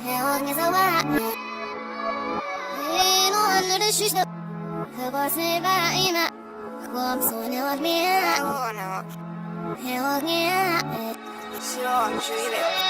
해왕에서 와 이노 하늘을 쉬셔 그곳을 가이나 곰 소녀 미야 해왕이야 싫어 주의래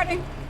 recording?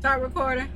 Start recording.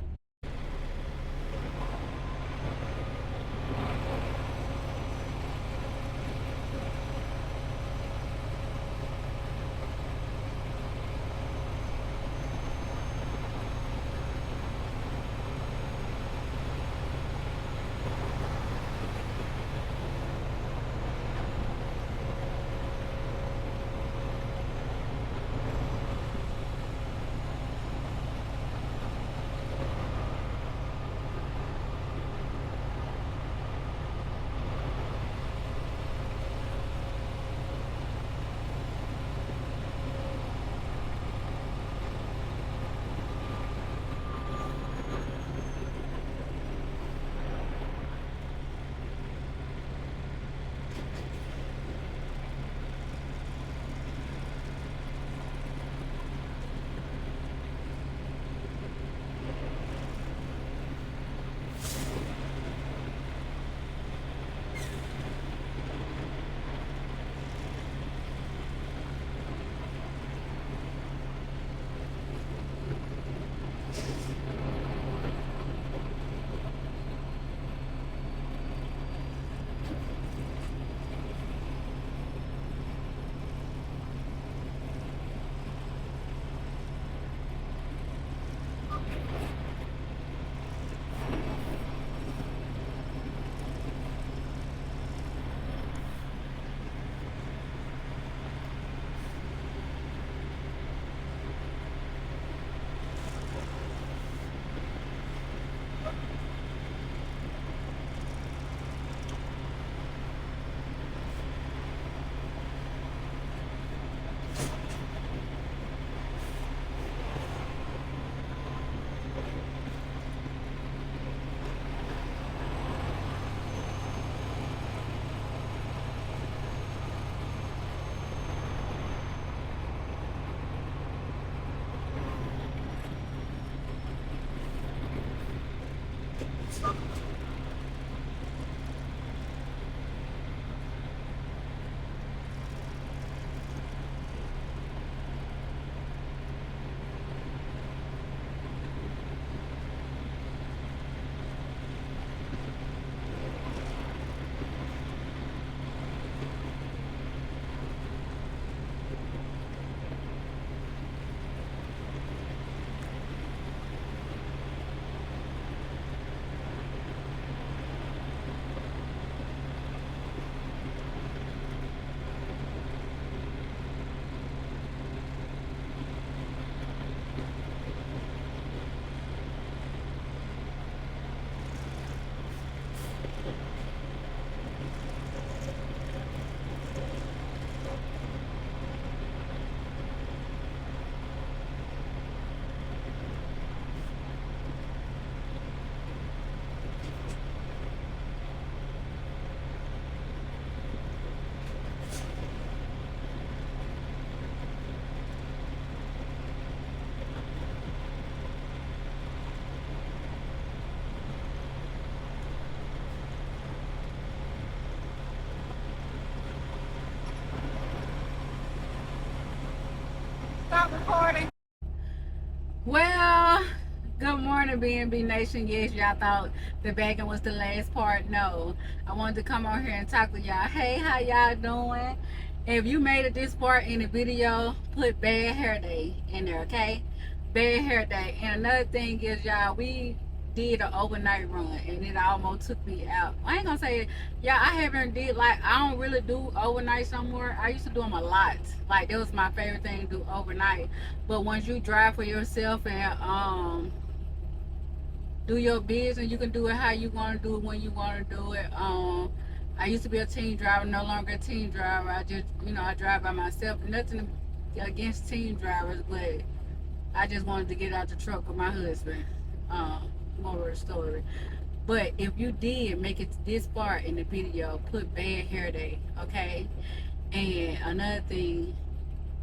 Stop recording. Well, good morning, BNB Nation. Yes, y'all thought the backing was the last part. No, I wanted to come on here and talk to y'all. Hey, how y'all doing? If you made it this part in the video, put bad hair day in there, okay? Bad hair day. And another thing is, y'all, we did an overnight run and it almost took me out. I ain't gonna say, yeah, I haven't did like I don't really do overnight somewhere. I used to do them a lot. Like that was my favorite thing to do overnight. But once you drive for yourself and do your business, you can do it how you want to do it when you want to do it. I used to be a team driver, no longer a team driver. I just, I drive by myself. Nothing against team drivers, but I just wanted to get out the truck with my husband. More of the story. But if you did make it this far in the video, put bad hair day, okay? And another thing,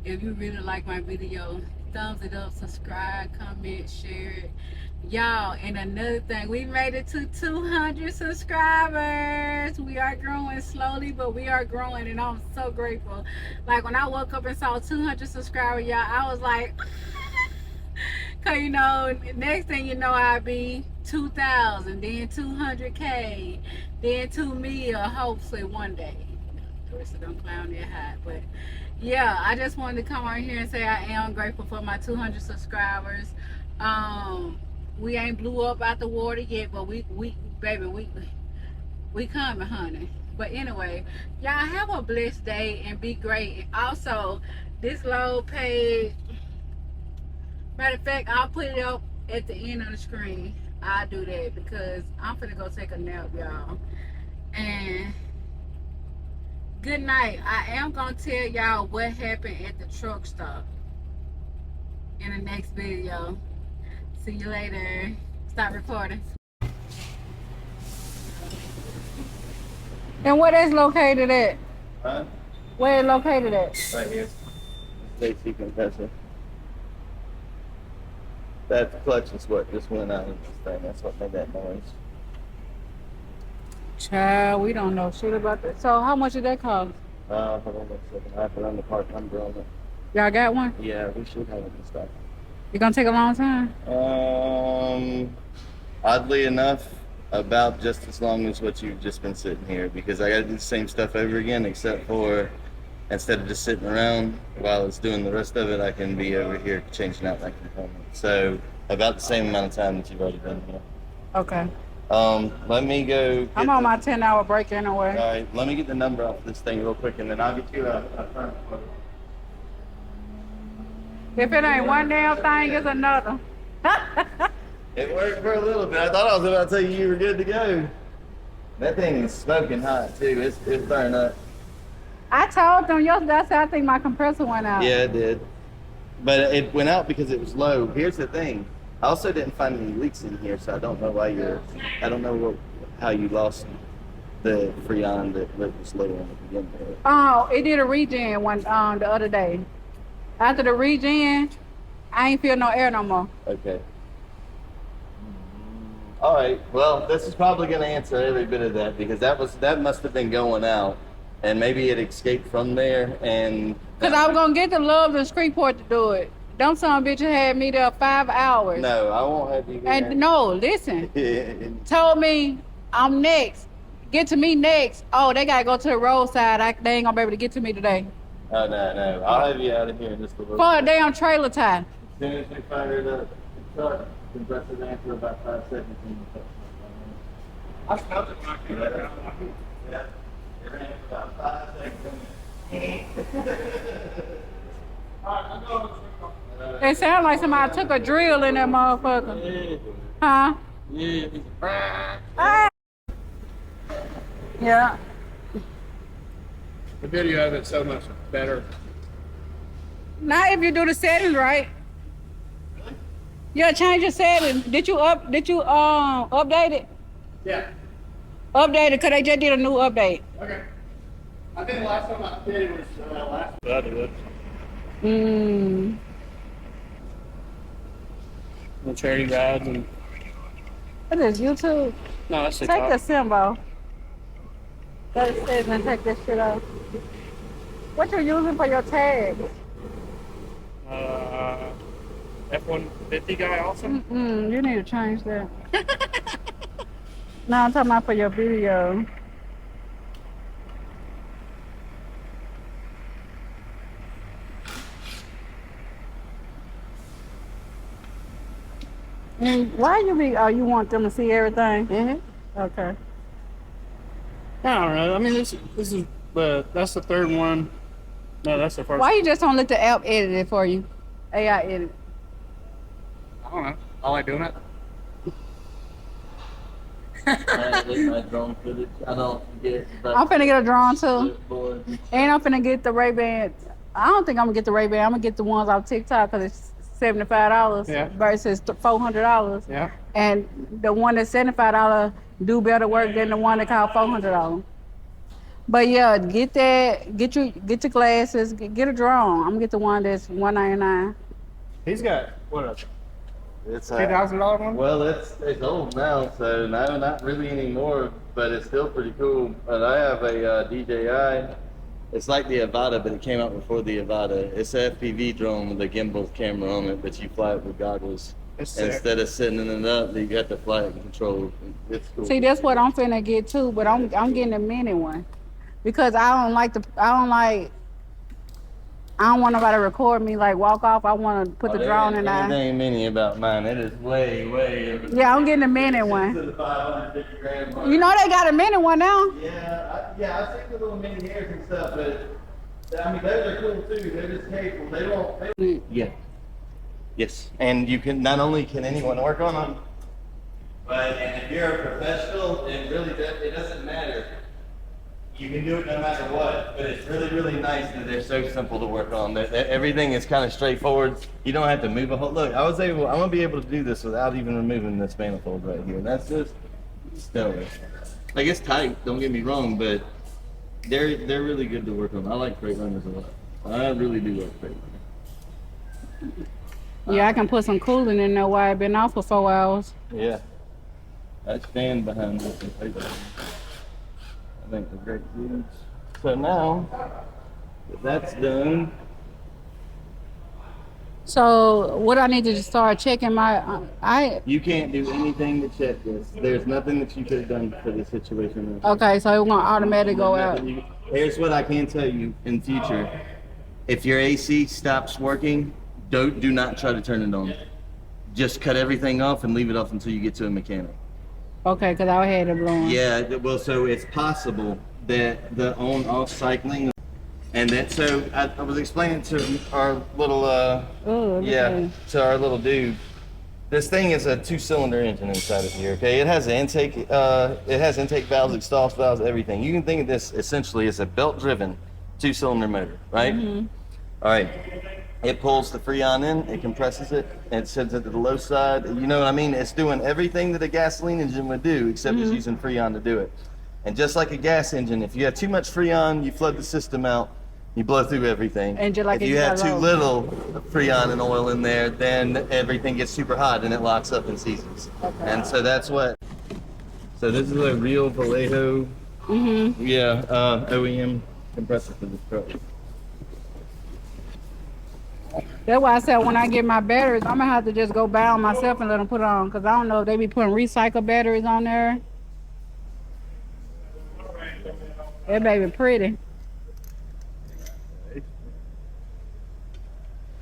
if you really like my video, thumbs it up, subscribe, comment, share it. Y'all, and another thing, we made it to 200 subscribers. We are growing slowly, but we are growing, and I'm so grateful. Like when I woke up and saw 200 subscribers, y'all, I was like, cause next thing you know, I'll be 2,000, then 200K, then 2 million, hopefully one day. Of course, don't clown that high, but yeah, I just wanted to come on here and say I am grateful for my 200 subscribers. We ain't blew up out the water yet, but we coming, honey. But anyway, y'all have a blessed day and be great. And also, this load page, matter of fact, I'll put it up at the end of the screen. I'll do that because I'm finna go take a nap, y'all. And good night. I am gonna tell y'all what happened at the truck stop in the next video. See you later. Stop recording. And where that's located at? Huh? Where it located at? Right here. AC compressor. That clutch is what just went out of this thing. That's what made that noise. Child, we don't know shit about that. So how much did that cost? Hold on a second. I have to run the part number on it. Y'all got one? Yeah, we should have it in stock. You gonna take a long time? Oddly enough, about just as long as what you've just been sitting here, because I gotta do the same stuff over again, except for instead of just sitting around while it's doing the rest of it, I can be over here changing out that component. So about the same amount of time that you've already been here. Okay. Let me go. I'm on my 10-hour break anyway. All right, let me get the number off this thing real quick, and then I'll get you a firm quote. If it ain't one damn thing, it's another. It worked for a little bit. I thought I was about to tell you were good to go. That thing is smoking hot too. It's burning up. I told them yesterday, I said I think my compressor went out. Yeah, it did. But it went out because it was low. Here's the thing. I also didn't find any leaks in here, so I don't know why I don't know how you lost the Freon that was low on the beginning. Oh, it did a regen one the other day. After the regen, I ain't feel no air no more. Okay. All right. Well, this is probably going to answer every bit of that because that must have been going out, and maybe it escaped from there. And because I was gonna get the Loves and Shreveport to do it. Them son bitches had me there 5 hours. No, I won't have you. And no, listen. Told me I'm next. Get to me next. Oh, they gotta go to the roadside. They ain't gonna be able to get to me today. Oh no. I'll have you out of here in just a little For a bit. damn trailer tie. As soon as we fire the truck, compress it in for about 5 seconds. I smelled it when I came out. Yeah. It ran for about 5 seconds. Alright, I'm going. It sounds like somebody took a drill in that motherfucker. Huh? Yeah. Ah. Yeah. The video of it so much better. Not if you do the settings right. Yeah, change your settings. Did you update it? Yeah. Update it because they just did a new update. Okay. I think the last time I did it was last. I did it. The charity rides and. What is YouTube? No, that's Take the symbol. That says and take this shit off. What you using for your tags? F-150 guy also. You need to change that. No, I'm talking about for your video. And why you be? Oh, you want them to see everything? Okay. I don't know. I mean, this is that's the third one. No, that's the first. Why you just don't let the app edit it for you? AI edit. I don't know. I like doing it. My drone footage. I don't get. I'm finna get a drone too, Boy. and I'm finna get the Ray-Ban. I don't think I'm gonna get the Ray-Ban. I'm gonna get the ones off TikTok because it's $75 Yeah. versus $400. Yeah. And the one that's $75 do better work than the one that cost $400. But yeah, get your glasses, get a drone. I'm gonna get the one that's $199. He's got what It's $2,000 one? well, it's old now, so no, not really anymore. But it's still pretty cool. But I have a DJI. It's like the Avata, but it came out before the Avata. It's an FPV drone with a gimbal camera on it, but you fly it with goggles. It's sick. Instead of setting it up, you got to fly it and control. It's cool. See, that's what I'm finna get too, but I'm getting a mini one because I don't want nobody to record me like walk off. I want to put the drone in there. Anything mini about mine. It is way. Yeah, I'm getting a mini To one. the 550 grand mark. You know they got a mini one now. Yeah, I see the little mini hairs and stuff, but I mean those are cool too. They're just capable. They don't. Yeah. Yes, and you can not only can anyone work on them, but and if you're a professional, it doesn't matter. You can do it no matter what, but it's really nice that they're so simple to work on. That everything is kind of straightforward. You don't have to move a whole. Look, I'm gonna be able to do this without even removing this manifold right here. That's just stellar. Like it's tight. Don't get me wrong, but they're really good to work on. I like freight runners a lot. I really do like freight runners. Yeah, I can put some cooling in there while I've been off for 4 hours. Yeah, that stand behind this is I think they're great dudes. So now that that's done. So what I need to just start checking You can't do anything to check this. There's nothing that you could have done for this situation. Okay, so it won't automatically go out. Here's what I can tell you in future. If your AC stops working, do not try to turn it on. Just cut everything off and leave it off until you get to a mechanic. Okay, because I had it blowing. Yeah, well, so it's possible that the on-off cycling, and that, so I was explaining to our little, to our little dude, this thing is a 2-cylinder engine inside of here, okay? It has an intake, valves, exhaust valves, everything. You can think of this essentially as a belt-driven 2-cylinder motor, right? Mm-hmm. All right. It pulls the Freon in, it compresses it, and it sends it to the low side. You know what I mean? It's doing everything that a gasoline engine would do, except it's using Freon to do it. And just like a gas engine, if you have too much Freon, you flood the system out, you blow through everything. And just like if you have too little Freon and oil in there, then everything gets super hot and it locks up and seizes. Okay. And so that's what. So this is a real Vallejo, OEM compressor for this truck. That's why I said when I get my batteries, I'm gonna have to just go buy them myself and let them put it on, because I don't know if they be putting recycled batteries on there. That baby pretty.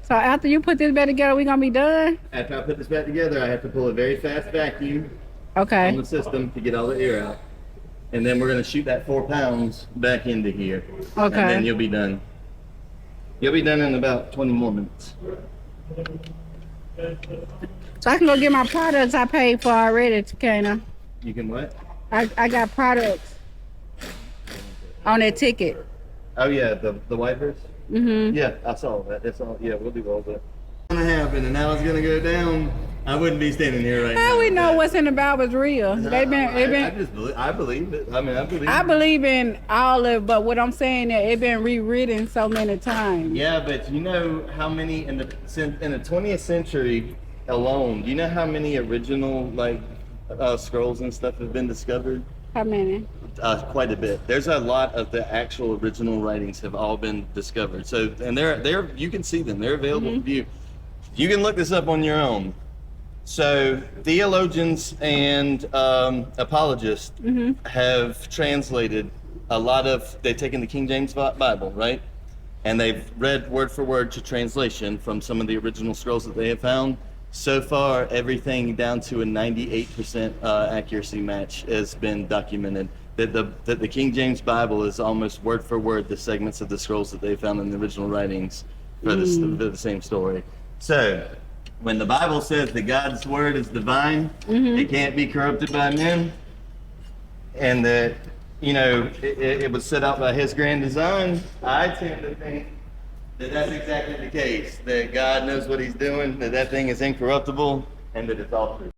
So after you put this back together, we gonna be done? After I put this back together, I have to pull a very fast vacuum Okay. on the system to get all the air out. And then we're gonna shoot that 4 pounds back into here. Okay. And then you'll be done. You'll be done in about 20 more minutes. So I can go get my products I paid for already, Takana. You can what? I got products on that ticket. Oh yeah, the wipers? Mm-hmm. Yeah, I saw that. That's all. Yeah, we'll do all that. What's gonna happen and how it's gonna go down, I wouldn't be standing here right now. How we know what's in the Bible is real? I believe it. I mean, I believe in all of it, but what I'm saying that it been rewritten so many times. Yeah, but you know how many in the 20th century alone? Do you know how many original scrolls and stuff have been discovered? How many? Quite a bit. There's a lot of the actual original writings have all been discovered. So, and they're you can see them. They're available to view. You can look this up on your own. So theologians and apologists have translated a lot of, they've taken the King James Bible, right? And they've read word for word to translation from some of the original scrolls that they have found. So far, everything down to a 98% accuracy match has been documented. That the King James Bible is almost word for word the segments of the scrolls that they found in the original writings for the same story. So, when the Bible says that God's word is divine, it can't be corrupted by men, and that it was set out by His grand design, I tend to think that that's exactly the case. That God knows what He's doing, that thing is incorruptible, and that it's all true.